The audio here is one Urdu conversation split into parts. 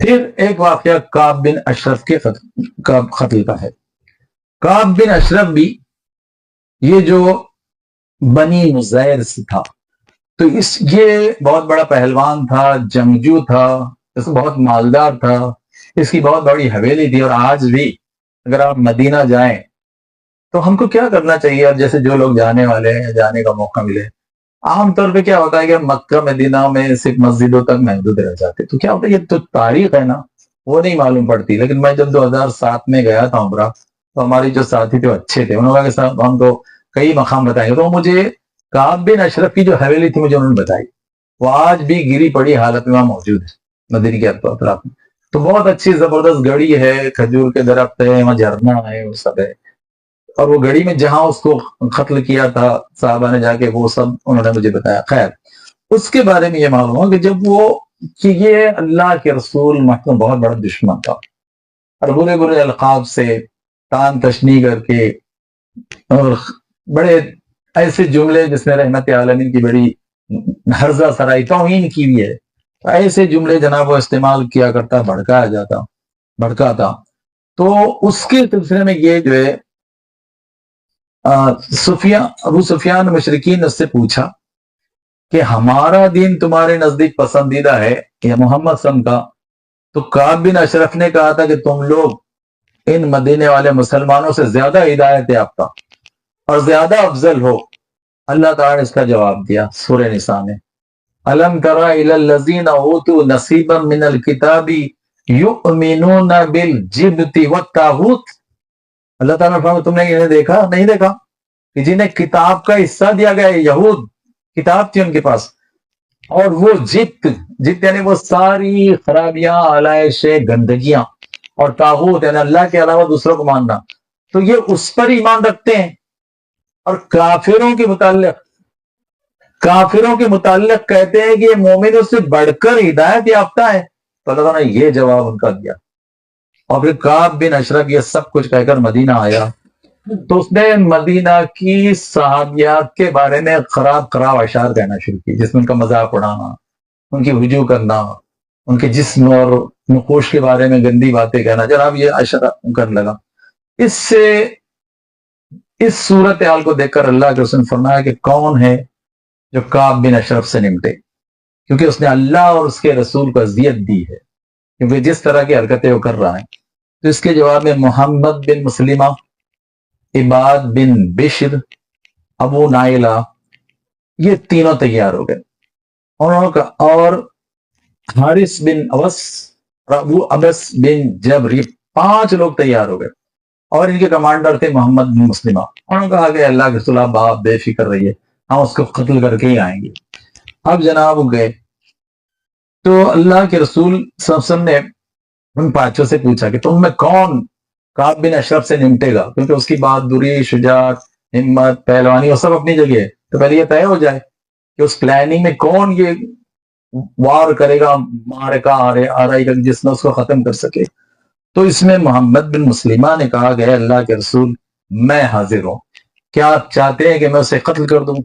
پھر ایک واقعہ کعب بن اشرف کے قتل کا ہے۔ کعب بن اشرف بھی یہ جو بنی مزیر سے تھا، تو یہ بہت بڑا پہلوان تھا، جنگجو تھا، اس بہت مالدار تھا، اس کی بہت بڑی حویلی تھی۔ اور آج بھی اگر آپ مدینہ جائیں تو ہم کو کیا کرنا چاہیے، اب جیسے جو لوگ جانے والے ہیں، جانے کا موقع ملے، عام طور پہ کیا ہوتا ہے کہ مکہ مدینہ میں صرف مسجدوں تک محدود رہ جاتے، تو کیا ہوتا ہے، یہ تو تاریخ ہے نا، وہ نہیں معلوم پڑتی۔ لیکن میں جب 2007 میں گیا تھا عمرہ، تو ہماری جو ساتھی تھے وہ اچھے تھے، انہوں نے کہا کہ ہم کو کئی مقام بتائیں گے، تو مجھے کعب بن اشرف کی جو حویلی تھی مجھے انہوں نے بتائی، وہ آج بھی گری پڑی حالت میں وہاں موجود ہے مدینے کے اطراف میں۔ تو بہت اچھی زبردست گڑی ہے، کھجور کے درخت ہے، وہاں جھرنا ہے، وہ سب ہے۔ اور وہ گڑی میں جہاں اس کو قتل کیا تھا صحابہ نے جا کے، وہ سب انہوں نے مجھے بتایا۔ خیر، اس کے بارے میں یہ معلوم ہوا کہ جب وہ کہ یہ اللہ کے رسول محترم بہت بڑا دشمن تھا، اور برے برے القاب سے تان تشنی کر کے، اور بڑے ایسے جملے جس میں رحمت عالمین کی بڑی ہرزہ سرائی توہین کی بھی ہے، ایسے جملے جناب وہ استعمال کیا کرتا، بھڑکاتا۔ تو اس کے سلسلے میں یہ جو ہے ابو سفیان مشرکین نے اس سے پوچھا کہ ہمارا دین تمہارے نزدیک پسندیدہ ہے یا محمد صلی اللہ علیہ وسلم کا؟ تو کعب بن اشرف نے کہا تھا کہ تم لوگ ان مدینے والے مسلمانوں سے زیادہ ہدایت یافتہ اور زیادہ افضل ہو۔ اللہ تعالیٰ نے اس کا جواب دیا سورہ نساء میں، الم تر الی الذین اوتوا نصیبا من الکتاب یؤمنون بالجبت والطاغوت۔ اللہ تعالیٰ نے فرمایا تم نے انہیں دیکھا، نہیں دیکھا کہ جنہیں کتاب کا حصہ دیا گیا ہے، یہود کتاب تھی ان کے پاس، اور وہ جبت یعنی وہ ساری خرابیاں، علائشیں، گندگیاں، اور طاغوت یعنی اللہ کے علاوہ دوسروں کو ماننا، تو یہ اس پر ایمان رکھتے ہیں۔ اور کافروں کے متعلق کہتے ہیں کہ یہ مومنوں سے بڑھ کر ہدایت یافتہ ہے۔ تو اللہ تعالیٰ نے یہ جواب ان کا دیا۔ اور پھر کعب بن اشرف یہ سب کچھ کہہ کر مدینہ آیا، تو اس نے مدینہ کی صحابیات کے بارے میں خراب اشعار کہنا شروع کی، جس میں ان کا مذاق اڑانا، ان کی ہجو کرنا، ان کے جسم اور نقوش کے بارے میں گندی باتیں کہنا، جناب یہ اشعار کرنے لگا۔ اس سے اس صورتحال کو دیکھ کر اللہ کے رسول نے فرمایا کہ کون ہے جو کعب بن اشرف سے نمٹے، کیونکہ اس نے اللہ اور اس کے رسول کو اذیت دی ہے، کیونکہ جس طرح کی حرکتیں وہ کر رہا ہے۔ تو اس کے جواب میں محمد بن مسلمہ، عباد بن بشر، ابو نائلہ، یہ تینوں تیار ہو گئے، اور حارث بن اوس اور ابو ابس بن جبر، یہ 5 لوگ تیار ہو گئے، اور ان کے کمانڈر تھے محمد بن مسلمہ۔ انہوں نے کہا کہ اللہ کے رسول آپ بے فکر رہیے، ہم اس کو قتل کر کے ہی آئیں گے۔ اب جناب گئے تو اللہ کے رسول صلی اللہ علیہ وسلم نے ان 5 سے پوچھا کہ تم میں کون کعب بن اشرف سے نمٹے گا، کیونکہ اس کی بہادری، شجاعت، ہمت، پہلوانی وہ سب اپنی جگہ ہے، تو پہلے یہ طے ہو جائے کہ اس پلاننگ میں کون یہ وار کرے گا، معرکہ آرائی کا، جس میں اس کو ختم کر سکے۔ تو اس میں محمد بن مسلمہ نے کہا کہ اللہ کے رسول میں حاضر ہوں، کیا آپ چاہتے ہیں کہ میں اسے قتل کر دوں؟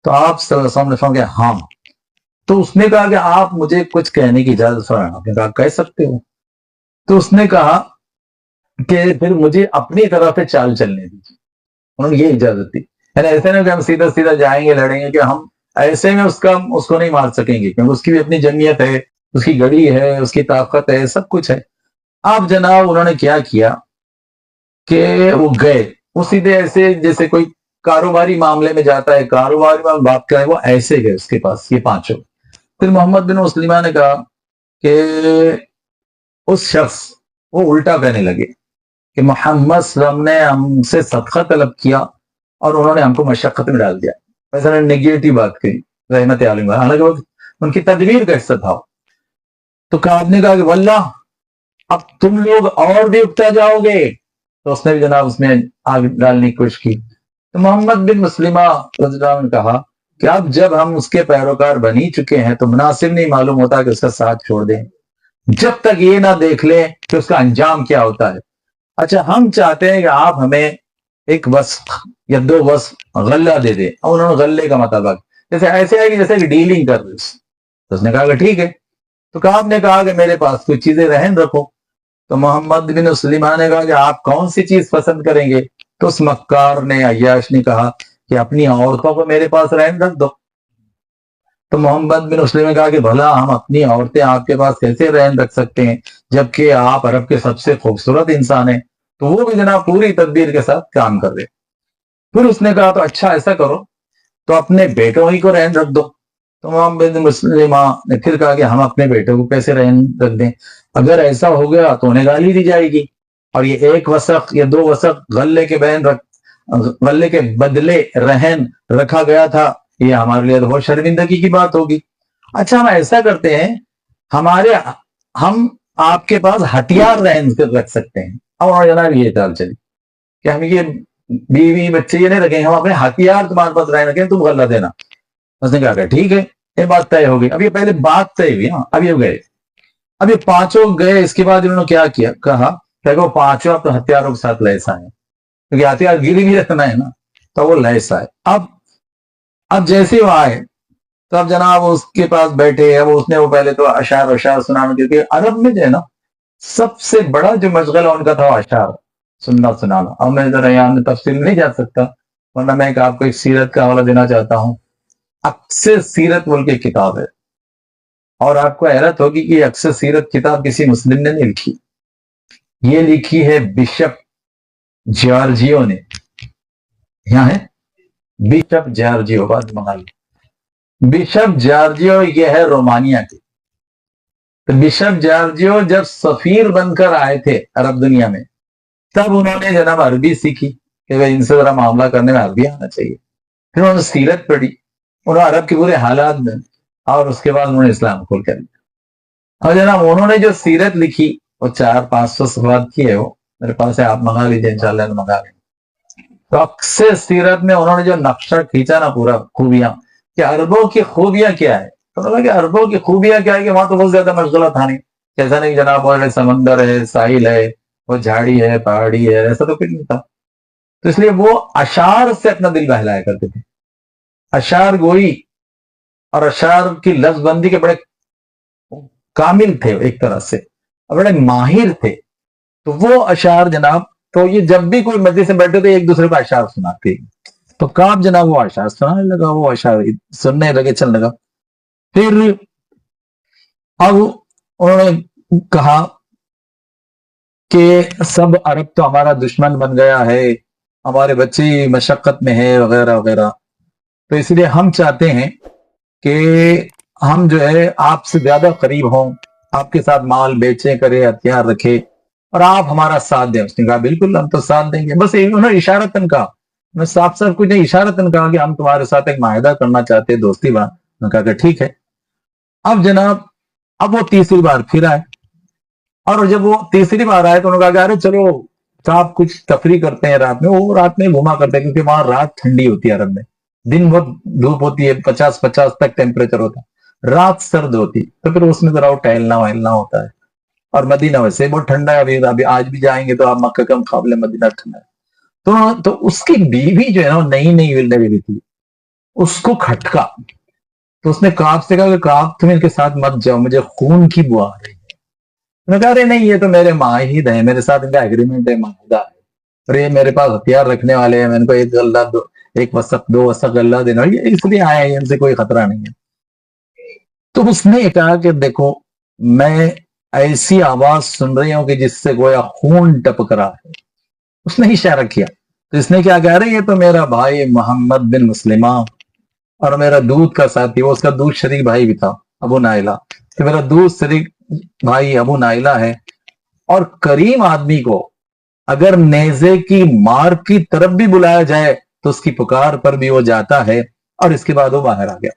تو آپ صلی اللہ علیہ وسلم نے فرمایا کہ ہاں۔ تو اس نے کہا کہ آپ مجھے کچھ کہنے کی اجازت فرمائیں۔ آپ نے کہا کہہ سکتے ہو۔ تو اس نے کہا کہ پھر مجھے اپنی طرف سے چال چلنے دیجیے۔ انہوں نے یہ اجازت دی، یعنی ایسے نہیں کہ ہم سیدھا سیدھا جائیں گے لڑیں گے، کہ ہم ایسے میں اس کو نہیں مار سکیں گے، کیونکہ اس کی بھی اپنی جمعیت ہے، اس کی گڑی ہے، اس کی طاقت ہے، سب کچھ ہے۔ آپ جناب انہوں نے کیا کیا کہ وہ گئے، وہ سیدھے ایسے جیسے کوئی کاروباری معاملے میں جاتا ہے، کاروباری میں بات کرے، وہ ایسے گئے اس کے پاس، یہ 5۔ پھر محمد بن مسلمہ نے کہا کہ اس شخص وہ الٹا کہنے لگے کہ محمد صلی اللہ علیہ وسلم نے ہم سے صدقہ طلب کیا اور انہوں نے ہم کو مشقت میں ڈال دیا، ویسے نے نگیٹو بات کہی رحمت عالم، حالانکہ وہ ان کی تدبیر کا حصہ تھا۔ تو کعب نے کہا کہ واللہ اب تم لوگ اور بھی اکتا جاؤ گے، تو اس نے بھی جناب اس میں آگ ڈالنے کی کوشش کی۔ تو محمد بن مسلمہ رضی اللہ عنہ نے کہا کہ اب جب ہم اس کے پیروکار بن ہی چکے ہیں تو مناسب نہیں معلوم ہوتا کہ اس کا ساتھ چھوڑ دیں، جب تک یہ نہ دیکھ لیں کہ اس کا انجام کیا ہوتا ہے۔ اچھا ہم چاہتے ہیں کہ آپ ہمیں ایک وسق یا 2 وسق غلہ دے دیں، اور انہوں نے غلے کا مطلب جیسے ایسے ہے کہ جیسے ڈیلنگ کر رہے، تو اس نے کہا کہ ٹھیک ہے، تو کعب نے کہا کہ میرے پاس کچھ چیزیں رہن رکھو. تو محمد بن سلیمان نے کہا کہ آپ کون سی چیز پسند کریں گے؟ تو اس مکار نے عیاش نے کہا کہ اپنی عورتوں کو میرے پاس رہن رکھ دو. تو محمد بن مسلم نے کہا کہ بھلا ہم اپنی عورتیں آپ کے پاس کیسے رہن رکھ سکتے ہیں جبکہ آپ عرب کے سب سے خوبصورت انسان ہیں. تو وہ بھی جناب پوری تدبیر کے ساتھ کام کر رہے. پھر اس نے کہا تو اچھا ایسا کرو تو اپنے بیٹوں ہی کو رہن رکھ دو. تو محمد بن مسلمہ نے پھر کہا کہ ہم اپنے بیٹوں کو کیسے رہن رکھ دیں؟ اگر ایسا ہو گیا تو انہیں گالی دی جائے گی اور یہ 1 وسق یا 2 وسق غلے کے بدلے رہن رکھا گیا تھا، یہ ہمارے لیے بہت شرمندگی کی بات ہوگی. اچھا ہم ایسا کرتے ہیں ہم آپ کے پاس ہتھیار رہن رکھ سکتے ہیں. اور جناب یہ چال چلی کہ ہم یہ بیوی بچے یہ نہیں رکھیں، ہم اپنے ہتھیار تمہارے پاس رہن رکھیں، تم غلہ دینا. اس نے کہا کہ ٹھیک ہے، یہ بات طے ہو گئی. اب یہ پہلے بات طے ہوئی. اب یہ گئے، اب یہ 5 گئے. اس کے بعد انہوں نے کیا کیا؟ کہا کہ وہ 5 اب تو ہتھیاروں کے ساتھ لیسا ہے کیونکہ ہتھیار گیری بھی رکھنا ہے نا. تو وہ لیسا ہے. اب جیسے وہ آئے تو اب جناب اس کے پاس بیٹھے. اب اس نے وہ پہلے تو اشعار سنانا، کیونکہ عرب میں جو ہے نا سب سے بڑا جو مشغلہ ان کا تھا وہ اشعار سنانا. اب میں ذرا یہاں تفصیل نہیں جا سکتا، ورنہ میں آپ کو ایک سیرت کا حوالہ دینا چاہتا ہوں. اکثر سیرت بول کے کتاب ہے اور آپ کو حیرت ہوگی کہ اکثر سیرت کتاب کسی مسلم نے نہیں لکھی. یہ لکھی ہے بشپ جارجیو نے. یہاں ہے بشپ جارجیو، بات منگائی. بشپ جارجیو یہ ہے رومانیہ کے. تو بشپ جارجیو جب سفیر بن کر آئے تھے عرب دنیا میں تب انہوں نے جناب عربی سیکھی کہ بھائی ان سے ذرا معاملہ کرنے میں عربی آنا چاہیے. پھر انہوں نے سیرت پڑھی، انہوں نے عرب کے پورے حالات میں، اور اس کے بعد انہوں نے اسلام قبول کر لیا. اور جناب انہوں نے جو سیرت لکھی وہ 400-500 صفحات کی ہے. وہ میرے پاس ہے، آپ منگا لیجیے، انشاءاللہ منگا لیں. تو اکثر سیرت میں انہوں نے جو نقشہ کھینچا نا پورا خوبیاں کہ عربوں کی خوبیاں کیا ہے. تو انہوں نے کہا کہ عربوں کی خوبیاں کیا ہے کہ وہاں تو بہت زیادہ مشغلہ تھا نہیں. ایسا نہیں جناب وہ سمندر ہے، ساحل ہے، وہ جھاڑی ہے، پہاڑی ہے، ایسا تو کچھ نہیں تھا. تو اس لیے وہ اشعار سے اپنا دل بہلایا کرتے تھے. اشعار گوئی اور اشعار کی لفظ بندی کے بڑے کامل تھے ایک طرح سے، اور بڑے ماہر تھے. تو وہ اشعار جناب، تو یہ جب بھی کوئی مجلس سے بیٹھے تھے ایک دوسرے کو اشعار سناتے. تو کعب جناب وہ اشعار سنانے لگا، وہ اشعار سننے لگے، چلنے لگا. پھر اب انہوں نے کہا کہ سب عرب تو ہمارا دشمن بن گیا ہے، ہمارے بچے مشقت میں ہے وغیرہ وغیرہ. تو اس لیے ہم چاہتے ہیں کہ ہم جو ہے آپ سے زیادہ قریب ہوں، آپ کے ساتھ مال بیچے کرے، ہتھیار رکھے، اور آپ ہمارا ساتھ دیں. اس نے کہا بالکل ہم تو ساتھ دیں گے. بس انہوں نے اشارتاً کہا، میں صاف صاف کچھ نہیں، اشارتاً کہا کہ ہم تمہارے ساتھ ایک معاہدہ کرنا چاہتے ہیں، دوستی بات. میں کہا کہ ٹھیک ہے. اب جناب اب وہ تیسری بار پھر آئے، اور جب وہ تیسری بار آئے تو انہوں نے کہا کہ ارے چلو صاحب کچھ تفریح کرتے ہیں رات میں. وہ رات میں گھوما کرتے ہیں کیونکہ وہاں رات ٹھنڈی ہوتی ہے عرب میں، دن بہت دھوپ ہوتی ہے، 50 تک ٹیمپریچر ہوتا ہے، رات سرد ہوتی. تو پھر اس میں ذرا ٹہلنا وہلنا ہوتا ہے. اور مدینہ ویسے بہت ٹھنڈا ہے، ابھی آج بھی جائیں گے تو آپ مکہ کے مقابلے مدینہ ٹھنڈا ہے. تو اس کی بیوی جو ہے نا نئی بیوی تھی، اس کو کھٹکا. تو اس نے کعب سے کہا کہ کعب تم ان کے ساتھ مت جاؤ، مجھے خون کی بو آ رہی ہے. میں کہا رہے نہیں، یہ تو میرے معاہد ہیں، میرے ساتھ ان کا ایگریمنٹ ہے، معاہدہ ہے، اور یہ میرے پاس ہتھیار رکھنے والے ہیں، میں ان کو ایک وسق 2 وسق اللہ دینا، یہ اس لیے آئے ہیں، ان سے کوئی خطرہ نہیں ہے. تو اس نے کہا کہ دیکھو میں ایسی آواز سن رہی ہوں کہ جس سے گویا خون ٹپک رہا ہے. اس نے اشارہ کیا. تو اس نے کیا کہہ رہے، یہ تو میرا بھائی محمد بن مسلمہ اور میرا دودھ کا ساتھی، وہ اس کا دودھ شریک بھائی بھی تھا، ابو نائلہ. تو میرا دودھ شریک بھائی ابو نائلہ ہے، اور کریم آدمی کو اگر نیزے کی مار کی طرف بھی بلایا جائے تو اس کی پکار پر بھی وہ جاتا ہے. اور اس کے بعد وہ باہر آ گیا.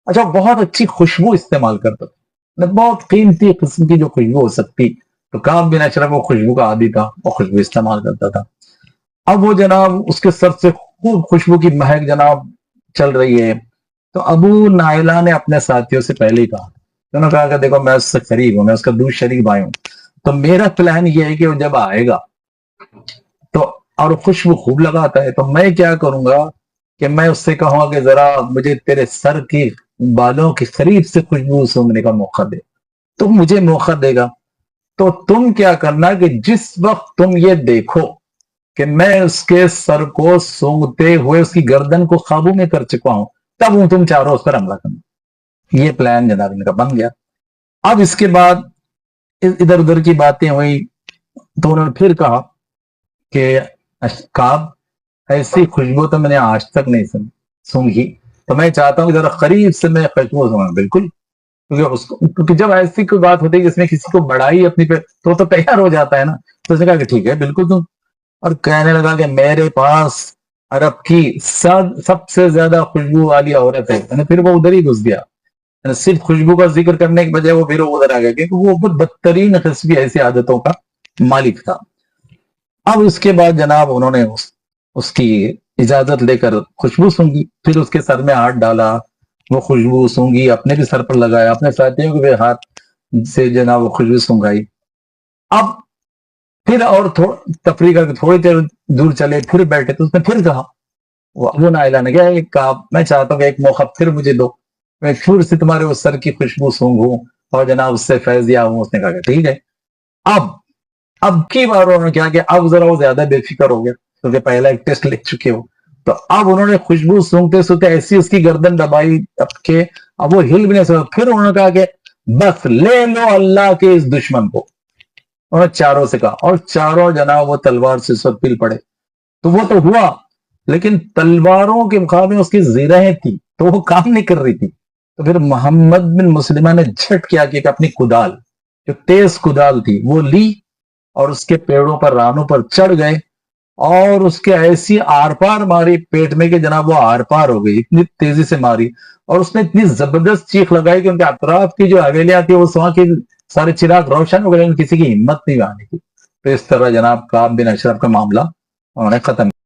اچھا بہت اچھی خوشبو استعمال کرتا تھا، بہت قیمتی قسم کی جو خوشبو ہو سکتی. تو کعب بن اشرف وہ خوشبو کا عادی تھا، وہ خوشبو استعمال کرتا تھا. اب وہ جناب اس کے سر سے خوب خوشبو کی مہک جناب چل رہی ہے. تو ابو نائلہ نے اپنے ساتھیوں سے پہلے ہی کہا، انہوں نے کہا کہ دیکھو میں اس سے قریب ہوں، میں اس کا دودھ شریک بھائی ہوں، تو میرا پلان یہ ہے کہ وہ جب آئے گا تو اور خوشبو خوب لگاتا ہے، تو میں کیا کروں گا کہ میں اس سے کہوں گا کہ ذرا مجھے تیرے سر کی بالوں کے قریب سے خوشبو سونگنے کا موقع دے. تو مجھے موقع دے گا. تو تم کیا کرنا کہ جس وقت تم یہ دیکھو کہ میں اس کے سر کو سونگتے ہوئے اس کی گردن کو قابو میں کر چکا ہوں, تب تم چاروں اس پر حملہ کرنا. یہ پلان جناب ان کا بن گیا. اب اس کے بعد ادھر ادھر کی باتیں ہوئی تو انہوں نے پھر کہا کہ کعب ایسی خوشبو تو میں نے آج تک نہیں سونگھی, تو میں چاہتا ہوں کہ ذرا قریب سے میں خوشبو سونگا. بالکل, کیونکہ جب ایسی کوئی بات ہوتی ہے جس میں کسی کو بڑائی اپنی پہ تو تیار ہو جاتا ہے نا. تو اس نے کہا کہ ٹھیک ہے بالکل تم, اور کہنے لگا کہ میرے پاس عرب کی سب سے زیادہ خوشبو والی عورت ہے. پھر وہ ادھر ہی گھس گیا, صرف خوشبو کا ذکر کرنے کی بجائے وہ پھر ادھر آ گیا کیونکہ وہ بہت بدترین قسم کی ایسی عادتوں کا مالک تھا. اب اس کے بعد جناب انہوں نے اس کی اجازت لے کر خوشبو سونگی, پھر اس کے سر میں ہاتھ ڈالا, وہ خوشبو سونگی, اپنے بھی سر پر لگایا, اپنے ساتھیوں کے بھی ہاتھ سے جناب وہ خوشبو سونگائی. اب پھر اور تفریح کر کے تھوڑی دیر دور چلے, پھر بیٹھے تو اس نے پھر کہا, وہ ابو نائلہ نے کہا میں چاہتا ہوں کہ ایک موقع پھر مجھے دو, میں پھر سے تمہارے اس سر کی خوشبو سونگوں اور جناب اس سے فیض یا ہوں. اس نے کہا کہ ٹھیک ہے. اب کی بار انہوں نے کیا کہ اب ذرا وہ زیادہ بے فکر ہو گیا کیونکہ پہلا ایک ٹیسٹ لے چکے ہو. تو اب انہوں نے خوشبو سونگتے سونگتے ایسی اس کی گردن دبائی کہ اب وہ ہل بھی نہیں سکتا. پھر انہوں نے کہا کہ بس لے لو اللہ کے اس دشمن کو. انہوں نے چاروں سے کہا, اور چاروں جناب وہ تلوار سے سب پل پڑے. تو وہ تو ہوا, لیکن تلواروں کے مقابلے اس کی زیرہیں تھی تو وہ کام نہیں کر رہی تھی. تو پھر محمد بن مسلمہ نے جھٹ کیا کہ اپنی کدال, جو تیز کدال تھی, وہ لی اور اس کے پیڑوں پر رانوں پر چڑھ گئے اور اس کے ایسی آر پار ماری پیٹ میں کہ جناب وہ آر پار ہو گئی, اتنی تیزی سے ماری. اور اس نے اتنی زبردست چیخ لگائی کہ ان کے اطراف کی جو حویلیاں تھی وہ وہاں کی سارے چراغ روشن ہو گئے, لیکن کسی کی ہمت نہیں آنے کی. تو اس طرح جناب کعب بن اشرف کا معاملہ انہوں نے ختم